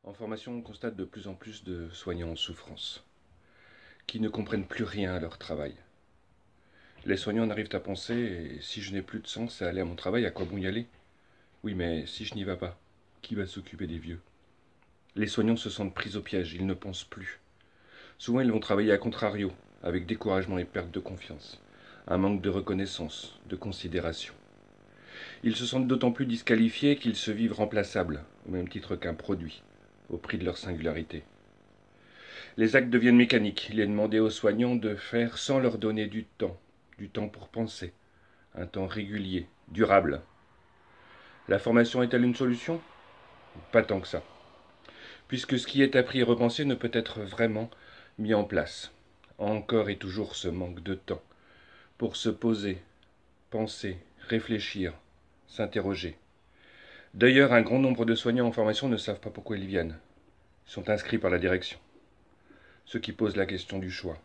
En formation, on constate de plus en plus de soignants en souffrance, qui ne comprennent plus rien à leur travail. Les soignants n'arrivent à penser, et si je n'ai plus de sens à aller à mon travail, à quoi bon y aller? Oui, mais si je n'y vais pas, qui va s'occuper des vieux? Les soignants se sentent pris au piège, ils ne pensent plus. Souvent, ils vont travailler à contrario, avec découragement et perte de confiance, un manque de reconnaissance, de considération. Ils se sentent d'autant plus disqualifiés qu'ils se vivent remplaçables, au même titre qu'un produit, au prix de leur singularité. Les actes deviennent mécaniques. Il est demandé aux soignants de faire sans leur donner du temps pour penser, un temps régulier, durable. La formation est-elle une solution? Pas tant que ça, puisque ce qui est appris et repensé ne peut être vraiment mis en place. Encore et toujours ce manque de temps pour se poser, penser, réfléchir, s'interroger. D'ailleurs, un grand nombre de soignants en formation ne savent pas pourquoi ils viennent. Ils sont inscrits par la direction, ce qui pose la question du choix.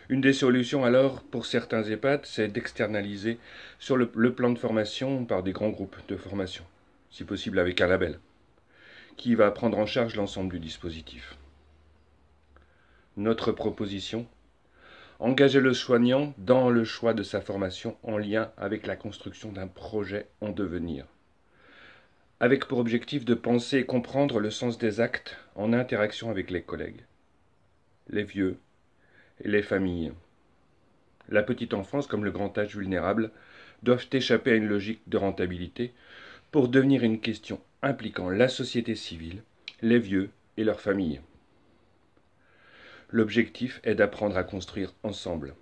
Une des solutions alors, pour certains EHPAD, c'est d'externaliser sur le plan de formation par des grands groupes de formation, si possible avec un label, qui va prendre en charge l'ensemble du dispositif. Notre proposition: engager le soignant dans le choix de sa formation en lien avec la construction d'un projet en devenir, avec pour objectif de penser et comprendre le sens des actes en interaction avec les collègues, les vieux et les familles. La petite enfance comme le grand âge vulnérable doivent échapper à une logique de rentabilité pour devenir une question impliquant la société civile, les vieux et leurs familles. L'objectif est d'apprendre à construire ensemble.